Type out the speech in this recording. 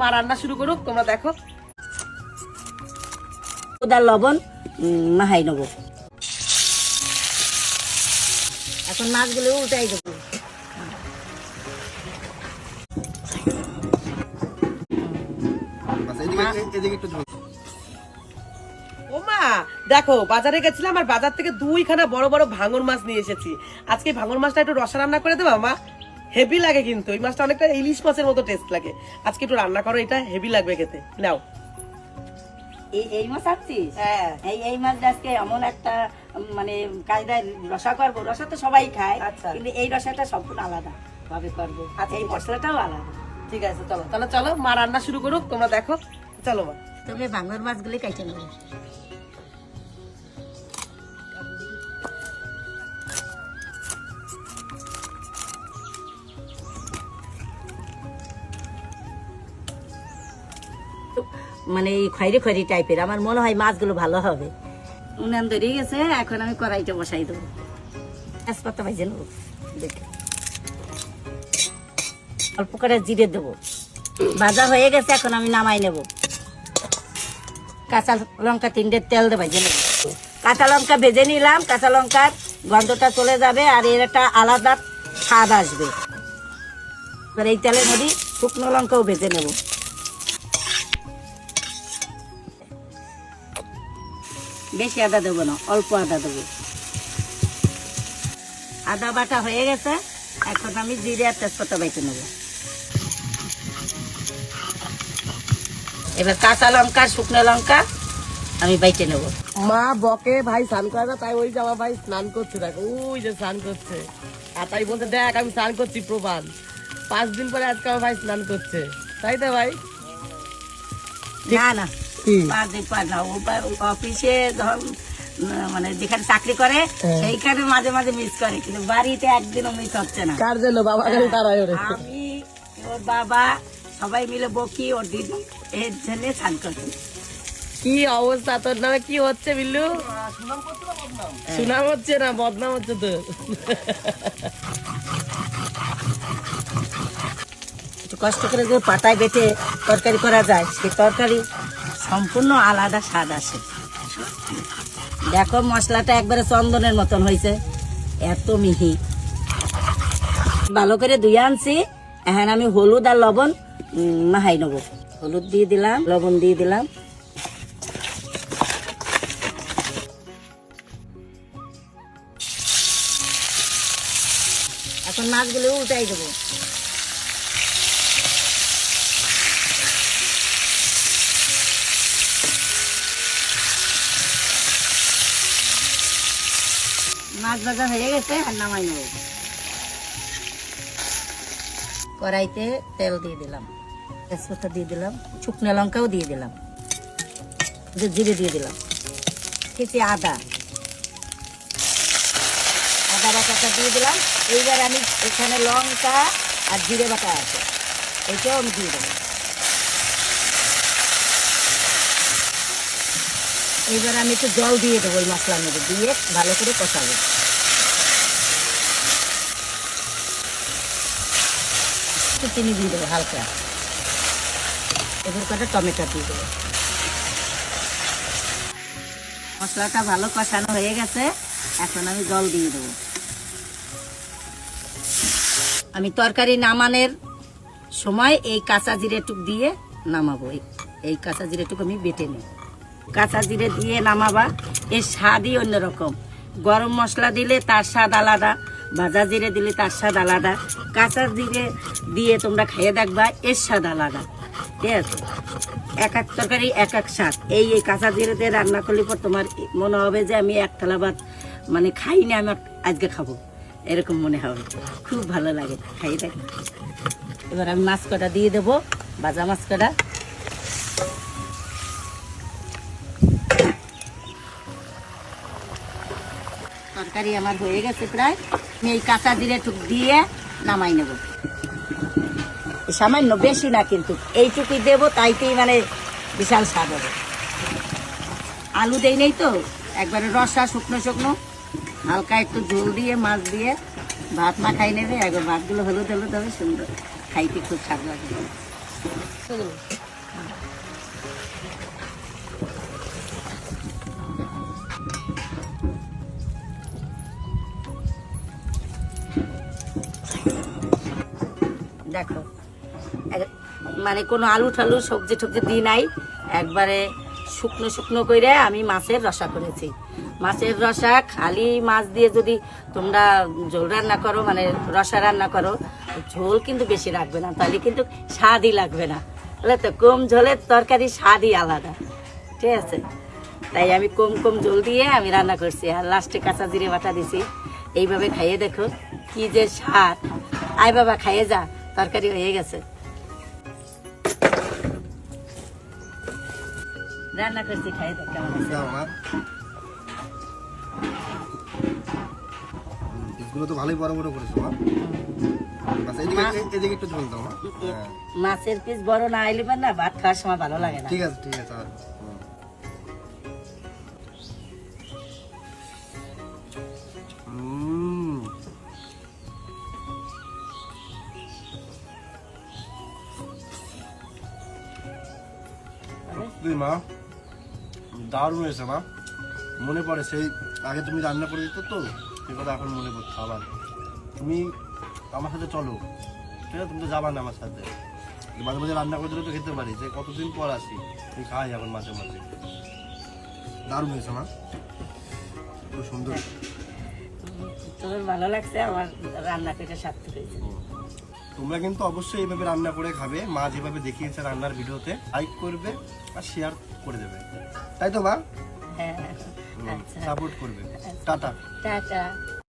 মা রান্না শুরু করুক, তোমরা দেখো। ওদার লবণ মাহাই নেব। এখন মাছগুলো উল্টাই দেবো। ও মা দেখো, বাজারে গেছিলাম আর বাজার থেকে 2খানা বড় বড় ভাঙর মাছ নিয়ে এসেছি। আজকে ভাঙর মাছটা একটু রসা রান্না করে দেবা মা? হেভি লাগে কিন্তু এই মাছটা, অনেকটা ইলিশ মাছের মতো টেস্ট লাগে। আজকে একটু রান্না করো, এটা হেভি লাগবে খেতে। নাও। এই মাছ আনছিস? হ্যাঁ। এই মাছ আজকে এমন একটা মানে কায়দায় রসা করবো। রসা তো সবাই খায়, আচ্ছা। কিন্তু এই রসাটা সম্পূর্ণ আলাদা ভাবে করবো। আচ্ছা, এই মশলাটাও আলাদা। ঠিক আছে, চলো তাহলে, চলো মা রান্না শুরু করুক, তোমরা দেখো। চলো মা। তবে ভাঙর মাছগুলি কাইটে নেবো। মানে এই খয়েরি খয়েরি টাইপের, আমার মনে হয় মাছগুলো ভালো হবে। উনান ধরে গেছে, এখন আমি কড়াইটা বসাই দেবো। তেজপাতা ভাজে নেবো, দেখে অল্প করে জিরে দেবো। ভাজা হয়ে গেছে, এখন আমি নামাই নেব। কাঁচা লঙ্কা 3টে তেল দিয়ে ভেজে নেব। কাঁচা লঙ্কা ভেজে নিলাম, কাঁচা লঙ্কার গন্ধটা চলে যাবে আর এর একটা আলাদা স্বাদ আসবে। এবার এই তেলের মধ্যে শুকনো লঙ্কাও ভেজে নেব। বেশি আদা দেবো না, অল্প আদা দেবো। আদা বাটা হয়ে গেছে, এখন আমি জিরে আর তেজপাতা বেটে নেব। এবার কাঁচা লঙ্কা শুকনো লঙ্কা আমি বাইটে নেব। মা বকে ভাই স্নান করে না, তাই ওই যে আমার ভাই স্নান করছে, দেখো ওই যে স্নান করছে। আর তাই বলতে দেখ আমি স্নান করছি প্রমাণ। 5 দিন পরে আজকে আমার ভাই স্নান করছে, তাই তো ভাই? না না, 5 দিন পর না, অফিসে ধর মানে যেখানে চাকরি করে সেইখানে মাঝে মাঝে মিস করে, কিন্তু বাড়িতে একদিনও মিস হচ্ছে না। কার জন্য? বাবা খালি তারাই ওরে। আমি, ওর বাবা সবাই মিলে বকি, ওর দিদি এর জন্য স্নান করছে। কি অবস্থা, তোর নামে কি হচ্ছে বিল্লু? সুনাম হচ্ছে না, বদনাম হচ্ছে তোর। একটু কষ্ট করে যে পাতায় বেটে তরকারি করা যায়, সেই তরকারি সম্পূর্ণ আলাদা স্বাদ আসে। দেখো মশলাটা একবারে চন্দনের মতন হয়েছে, এত মিহি। ভালো করে ধুয়ে আনছি, এখন আমি হলুদ আর লবণ মাহাই নেবো। হলুদ দিয়ে দিলাম, লবণ দিয়ে দিলাম। এখন মাছগুলো উল্টাই দেবো। মাছ ভাজা হয়ে গেছে, আর নামাই নেব। কড়াইতে তেল দিয়ে দিলাম, তেজপাতা দিয়ে দিলাম, শুকনো লঙ্কাও দিয়ে দিলাম, জিরে দিয়ে দিলাম, কিছু আদা বাটাটা দিয়ে দিলাম। এইবার আমি এখানে লঙ্কা আর জিরে বাটা আছে, এটাও আমি দিয়ে দেবো। এইবার আমি একটু জল দিয়ে দেবো, ওই মশলার মধ্যে দিয়ে ভালো করে কষাবো। একটু চিনি দিয়ে দেবো হালকা, এবার কটা টমেটো দিয়ে দেবো। মশলাটা ভালো কষানো হয়ে গেছে, এখন আমি জল দিয়ে দেবো। আমি তরকারি নামানোর সময় এই কাঁচা জিরেটুক দিয়ে নামাবো। এই কাঁচা জিরেটুক আমি বেটে নিই। কাঁচা জিরে দিয়ে নামাবা, এর স্বাদই অন্যরকম। গরম মশলা দিলে তার স্বাদ আলাদা, ভাজা জিরে দিলে তার স্বাদ আলাদা, কাঁচা জিরে দিয়ে তোমরা খেয়ে দেখবা, এর স্বাদ আলাদা। ঠিক আছে, এক এক তরকারি এক এক স্বাদ। এই কাঁচা জিরে দিয়ে রান্না করলে পর তোমার মনে হবে যে আমি এক থালা ভাত মানে খাই না, আমি আজকে খাবো, এরকম মনে হবে। খুব ভালো লাগে, খাই দেখো। এবার আমি মাছ কটা দিয়ে দেবো, ভাজা মাছ কটা। তরকারি আমার হয়ে গেছে প্রায়, আমি এই কাঁচা জিরে টুক দিয়ে নামাই নেব। সামান্য, বেশি না কিন্তু, এইটুকুই দেবো, তাইতেই মানে বিশাল স্বাদ হবে। আলু দেই নেই তো, একবারে রসা শুকনো শুকনো, হালকা একটু ঝোল দিয়ে মাছ দিয়ে ভাত মাখাই নেবে। একবার ভাতগুলো হলুদ হলুদ হবে, সুন্দর খাইতে খুব স্বাদ লাগে। হুম। দেখো মানে কোনো আলু ঠালু সবজি টবজি দিই নাই, একবারে শুকনো শুকনো করে আমি মাছের রসা করেছি। মাছের রসা খালি মাছ দিয়ে যদি তোমরা ঝোল রান্না করো, মানে রসা রান্না করো, ঝোল কিন্তু বেশি রাখবে না, তাহলে কিন্তু স্বাদই লাগবে না। তাহলে তো কম ঝোলের তরকারি স্বাদই আলাদা, ঠিক আছে? তাই আমি কম কম ঝোল দিয়ে আমি রান্না করছি, আর লাস্টে কাঁচা জিরে বাটা দিছি। এইভাবে খাইয়ে দেখো কি যে স্বাদ। আয় বাবা খাইয়ে যা, তরকারি হয়ে গেছে। রান্না করছি, খাইয়ে দেখ কেমন আছে। দাও মা। পিসগুলো তো ভালোই বড় বড় করেছো মা। আচ্ছা এদিকে একটু ঝোল দাও মা। হ্যাঁ মাছের পিস বড় না আইলে না ভাত খাওয়ার সময় ভালো লাগে না। ঠিক আছে ঠিক আছে। তুই মা দারুণ হয়েছে মা, মনে পড়ে সেই আগে তুমি রান্না করে দিত তো, সে কথা এখন মনে পড়ছে আবার। তুমি আমার সাথে চলো, ঠিক আছে? তুমি তো যাবা না আমার সাথে, মাঝে মাঝে রান্না করে দিলে তো খেতে পারি, যে কতদিন পর আসি, তুমি খাই এখন মাঝে মাঝে। দারুণ হয়েছে মা, খুব সুন্দর। তোর ভালো লাগছে, আমার রান্না করে সার্থক হয়েছে। তোমরা কিন্তু অবশ্যই এইভাবে রান্না করে খাবে, মা যেভাবে দেখিয়েছে রান্নার ভিডিওতে, লাইক করবে আর শেয়ার করে দেবে, তাই তো মা? হ্যাঁ, আচ্ছা, সাপোর্ট করবে। টাটা। টাটা।